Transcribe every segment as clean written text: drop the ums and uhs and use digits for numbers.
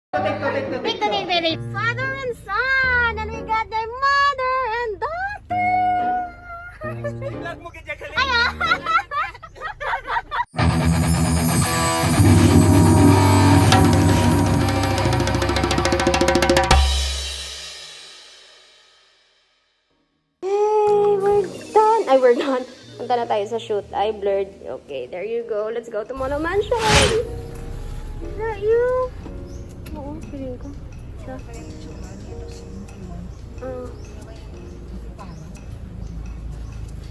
Take. Father and son, and we got their mother and daughter. Ayan. Hey, we're done. Ay, we're done. Punta na tayo sa shoot. Ay, blurred. Okay, there you go. Let's go to Mono Mansion. Is that you? Oo, feeling ko. Siya.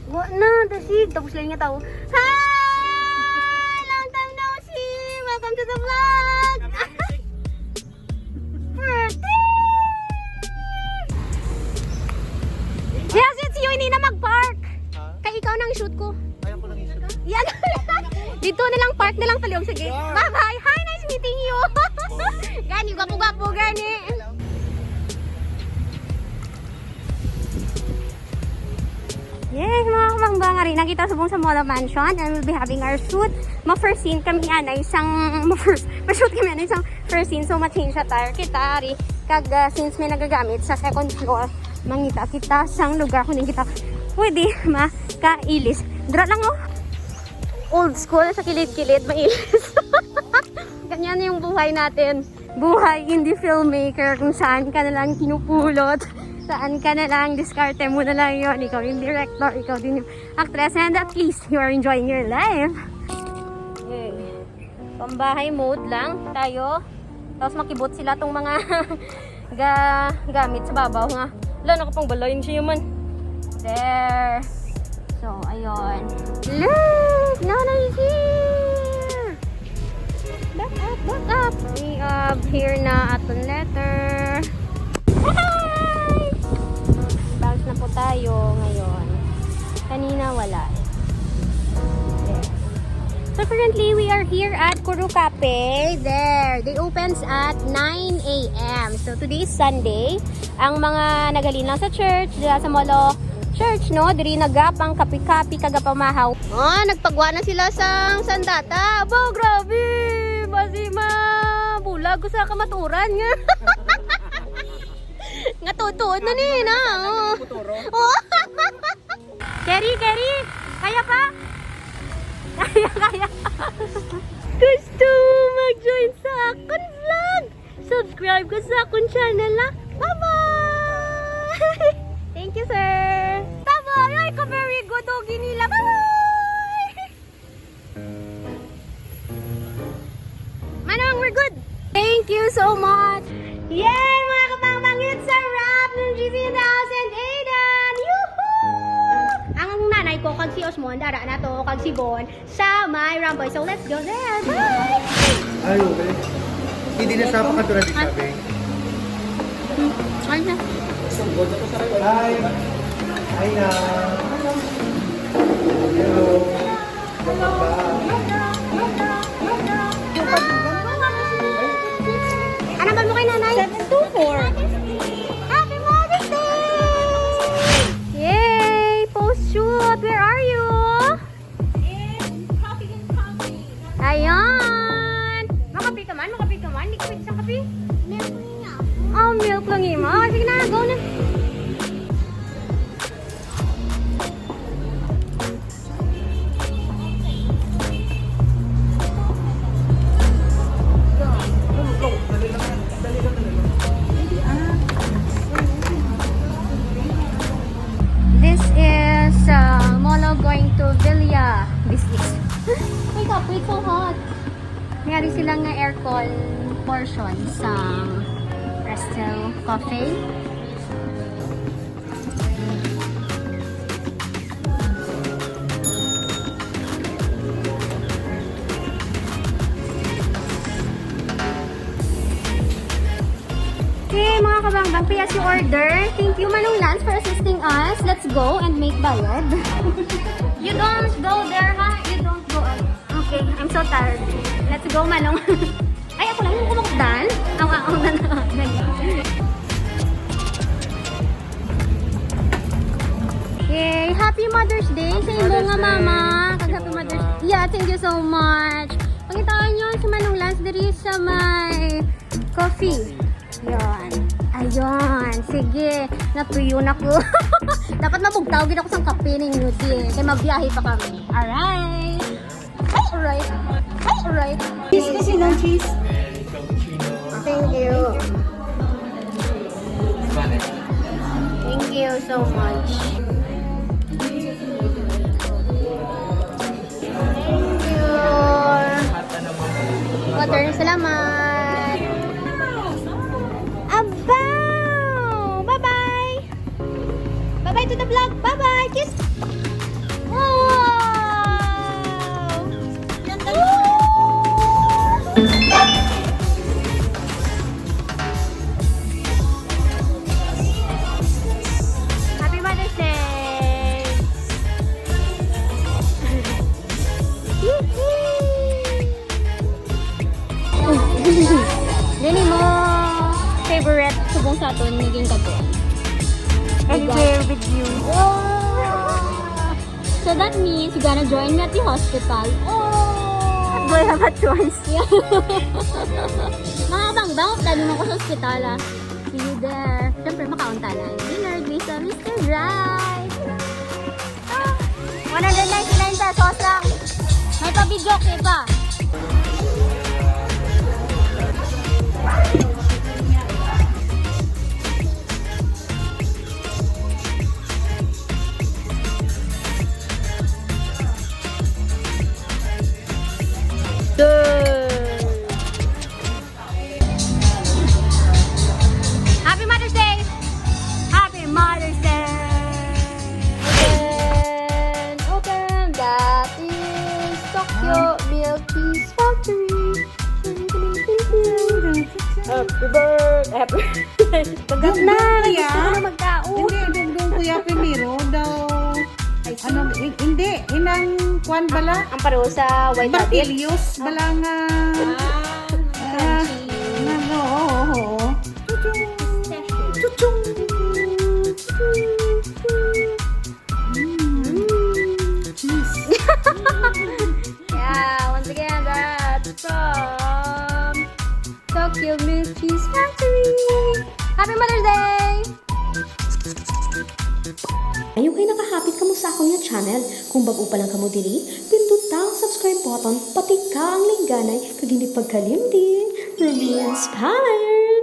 What na? Dasig. Tapos lang niya tao. Hi! Long time no see! Welcome to the vlog! Birthday! Yes, it's you. Hindi na mag-park. Kaya ikaw nang shoot ko. Ayaw ko lang i-shoot. Yan. Dito na lang, park na lang sa loob. Sige. Bye-bye. Hi, nice meeting you. Gani, gwapo-gwapo, gani. Yes, mga kamangbangari. Nakita subong sa Mono Mansion and we'll be having our shoot. Ma-first scene kami ana isang ma-shoot kami ana isang first scene. So, ma-change sa tire kita. Ari, kag since may nagagamit sa second floor, mangita kita sang lugar kunin kita. Pwede makailis. Dra lang oh. Old school sa kilid-kilid, mailis. Ganyan yung buhay natin. Buhay indie filmmaker kung saan ka na lang pinupulot. Saan ka na lang, diskarte mo na lang yun. Ikaw yung director, ikaw din yung actress. And at least you are enjoying your life. Okay. Pambahay mode lang tayo. Tapos makibot sila tong mga gamit sa babaw nga. Wala, nakapang balayin siya man. There. So, ayun. Look! Nana is here! Back up! We are here na at the letter. Hi! Bounce na po tayo ngayon. Kanina wala. There. So, currently, we are here at Kuru Cafe. There. They opens at 9 a.m. So, today is Sunday. Ang mga nagalin lang sa church, sa Molo Church, no? Diri nagap ang kapi-kapi kagapamahaw. Oh, nagpagwa na sila sa sandata. Abo, grabe! Masima! Bulag ko sa kamaturan nga. Nga tutuod na ni, na. Oh. Kerry! Kaya pa? Kaya. Gusto mag-join sa akong vlog. Subscribe ka sa akong channel, ha? Bye-bye! Thank you, sir. Bye-bye. Ay, ka very good. Ogi nila. Bye-bye. Manong, we're good. Thank you so much. Yay, mga kabangbang. It's a wrap ng GC in the house and Aiden. Yoo-hoo! Ang nanay ko, kag si Osmond, dara na to, kag si Bon, sa my Ramboy. So, let's go there. Bye! Ay, okay. Hindi na sa pakaturan di sabi. Ay, na. Hi! Hi na! Hello! Ano ba mo kay nanay? 724. Happy Mother's Day! Yay! Post shoot! Where are you? Ayan! Makapi ka man? Hindi ka pwede sa kapi? Milk lang nga. Oh, milk lang mo. Oh, sige na, go na. This is Molo going to Villa Business. Wake up, it's so hot. Mayroon silang nga aircon portion sa Restel Coffee. Okay, mga kabangbang, pay as you order. Thank you, Manong Lance, for assisting us. Let's go and make bayad. You don't go there, ha? You don't go. Okay, I'm so tired. Let's go, Manong. Ay, ako lang yung kumukdan. Ang Yay! Happy Mother's Day sa imo nga mama. Happy Mother's Day. Yeah, thank you so much. Pangitaan nyo si Manong Lance diri sa may Coffee. Yun. Ayun. Sige. Natuyo na ko. Dapat mabugtaw gid ako sa kape ninyo di. Kaya mabiyahe pa kami. Alright. Ay, alright. Ay, alright. Cheese kasi ng cheese. Thank you. Thank you so much. Thank you. Water, salamat. Abaw! Bye-bye! Bye-bye to the vlog! Bye-bye! Kiss! Wow! Happy Mother's Day! Dini mo favorite subong sa aton naging kato. Anywhere with you. So that means you're gonna join me at the hospital. Oh! Do I have a choice? Yeah. Mga bang-bang, tali mo ko sa hospital ah. See you there. Siyempre, makaunta lang. Dinner, Mr. Right. 199 pesos lang. May pa-video okay pa. Happy Mother's Day! Happy Mother's Day! Open! That is Tokyo Milk Cheese Factory. Happy birthday! Pagkat na! Kuya? Gusto ko na magkaon. Hindi, dugdong Kuya Primero daw. Ano, hindi, inang kwan bala? Ang pareho sa white rabbit. Bartilius bala nga. Oo. Chuchung. Cheese. Yeah, once again, that's from Tokyo Milk Cheese Factory. Happy Mother's Day! Ayaw kayo nakahapit ka mo sa akong nga channel. Kung bago pa lang ka mo diri, pindot ang subscribe button, pati ka ang lingganay, kag hindi pagkalimtin. Ruby Inspired!